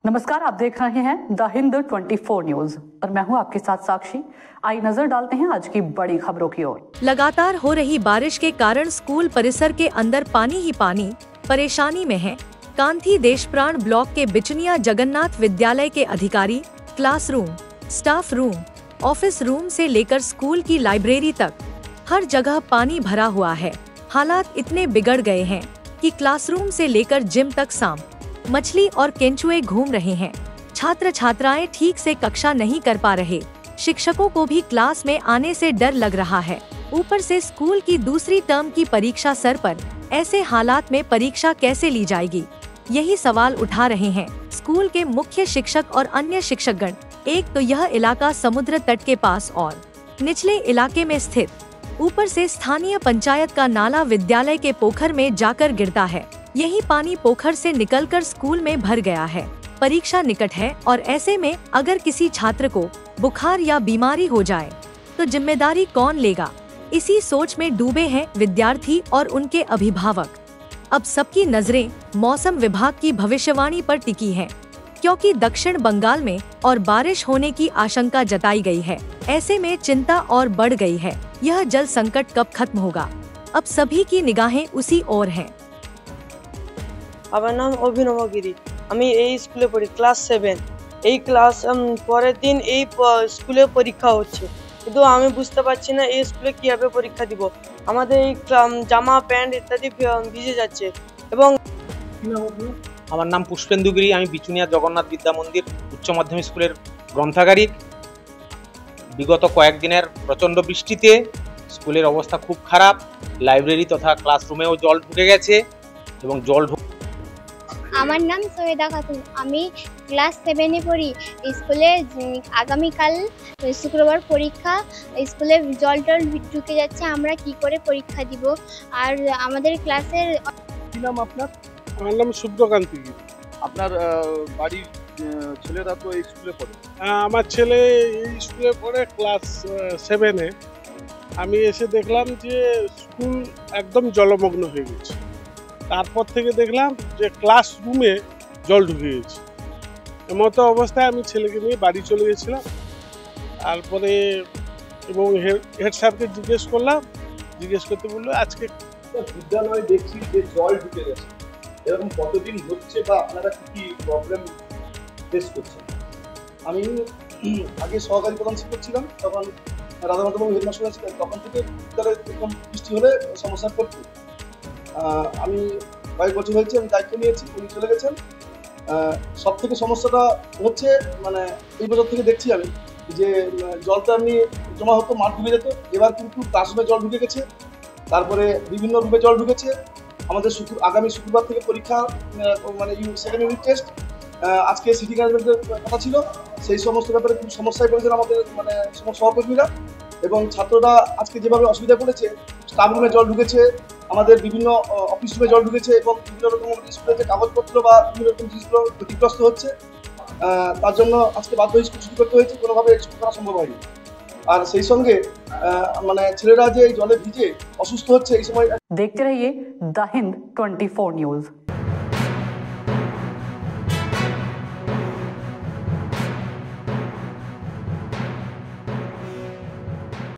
नमस्कार, आप देख रहे हैं द हिंद 24 न्यूज और मैं हूं आपके साथ साक्षी। आई नजर डालते हैं आज की बड़ी खबरों की ओर। लगातार हो रही बारिश के कारण स्कूल परिसर के अंदर पानी ही पानी, परेशानी में है कांथी देशप्राण ब्लॉक के बिचनिया जगन्नाथ विद्यालय के अधिकारी। Classroom, staff room, office room से लेकर स्कूल की लाइब्रेरी तक हर जगह पानी भरा हुआ है। हालात इतने बिगड़ गए हैं कि क्लासरूम से लेकर जिम तक सांप, मछली और केंचुए घूम रहे हैं। छात्र छात्राएं ठीक से कक्षा नहीं कर पा रहे, शिक्षकों को भी क्लास में आने से डर लग रहा है। ऊपर से स्कूल की दूसरी टर्म की परीक्षा सर पर। ऐसे हालात में परीक्षा कैसे ली जाएगी, यही सवाल उठा रहे हैं स्कूल के मुख्य शिक्षक और अन्य शिक्षकगण। एक तो यह इलाका समुद्र तट के पास और निचले इलाके में स्थित, ऊपर से स्थानीय पंचायत का नाला विद्यालय के पोखर में जाकर गिरता है। यही पानी पोखर से निकलकर स्कूल में भर गया है। परीक्षा निकट है और ऐसे में अगर किसी छात्र को बुखार या बीमारी हो जाए तो जिम्मेदारी कौन लेगा, इसी सोच में डूबे हैं विद्यार्थी और उनके अभिभावक। अब सबकी नजरें मौसम विभाग की भविष्यवाणी पर टिकी हैं, क्योंकि दक्षिण बंगाल में और बारिश होने की आशंका जताई गई है। ऐसे में चिंता और बढ़ गई है। यह जल संकट कब खत्म होगा, अब सभी की निगाहें उसी ओर हैं। আমার নাম অভিনব গিরি। আমি এই স্কুলে পড়ি ক্লাস 7। এই ক্লাস পরের দিন এই স্কুলে পরীক্ষা হচ্ছে, কিন্তু আমি বুঝতে পারছি না এই স্কুলে কিভাবে পরীক্ষা দিব। আমাদের এই জামা প্যান্ট ইত্যাদি ভিজে যাচ্ছে। এবং আমার নাম পুষ্পেন্দু গিরি। আমি বিচুনিয়া জগন্নাথ বিদ্যা মন্দির উচ্চ মাধ্যমিক স্কুলের গ্রন্থাগারিক। বিগত কয়েকদিনের প্রচণ্ড বৃষ্টিতে স্কুলের অবস্থা খুব খারাপ। লাইব্রেরি তথা ক্লাসরুমেও জল ঢুকে গেছে এবং জল আমার নাম সৈয়দা খাতুন। আমি ক্লাস 7-এ পড়ি। স্কুলে আগামীকাল শুক্রবার পরীক্ষা। স্কুলে জল টল ঢুকে যাচ্ছে, আমরা কি করে পরীক্ষা দিব। আর আমাদের ক্লাসের কি নাম আপনার? আমার নাম সুব্রকান্তি। আপনার বাড়ির ছেলেরা তো এই স্কুলে পড়ে? আমার ছেলে এই স্কুলে পড়ে ক্লাস 7-এ। আমি এসে দেখলাম যে স্কুল একদম জলমগ্ন হয়ে গেছে। তারপর থেকে দেখলাম যে ক্লাসরুমে জল ঢুকে গেছে। এমতো অবস্থায় আমি ছেলেকে নিয়ে বাড়ি চলে গেছিলাম। তারপরে এবং হেড স্যারকে জিজ্ঞেস করতে বললো আজকে বিদ্যালয়ে দেখছি যে জল ঢুকে গেছে, এরকম কতদিন হচ্ছে বা আপনারা কি প্রবলেম ফেস করছেন? আমি আগে সহকারী প্রধান শিক্ষক ছিলাম, তখন রাধানাথ বাবু হেডমাস্টার ছিলেন। তখন থেকে বিদ্যালয়ে এরকম বৃষ্টি হলে সমস্যা পড়তো। আমি কয়েক বছর হয়েছে আমি দায়িত্ব নিয়েছি, উনি চলে গেছেন। সব থেকে সমস্যাটা হচ্ছে মানে এই বছর থেকে দেখছি আমি যে জলটা এমনি জমা হতো, মাঠ ডুবে যেত। এবার কিন্তু ক্লাসরুমে জল ঢুকে গেছে, তারপরে বিভিন্ন রুমে জল ঢুকেছে। আমাদের আগামী শুক্রবার থেকে পরীক্ষা, মানে সেকেন্ড ইউনিট টেস্ট। আজকে সিটি ম্যানেজমেন্টের কথা ছিল, সেই সমস্ত ব্যাপারে খুব সমস্যায় পড়েছেন আমাদের মানে সহকর্মীরা এবং ছাত্ররা। আজকে যেভাবে অসুবিধা পড়েছে, স্টাফ রুমে জল ঢুকেছে, আমাদের বিভিন্ন অফিস রুমে জল ঢুকেছে এবং বিভিন্ন রকম স্কুলের যে কাগজপত্র বা বিভিন্ন রকম জিনিসগুলো ক্ষতিগ্রস্ত হচ্ছে। তার জন্য আজকে বাধ্য হয়ে স্কুল ছুটি করতে হয়েছে, কোনোভাবে স্কুল করা সম্ভব হয়নি। আর সেই সঙ্গে মানে ছেলেরা যে এই জলে ভিজে অসুস্থ হচ্ছে এই সময়। देखते रहिए द हिंद 24 न्यूज।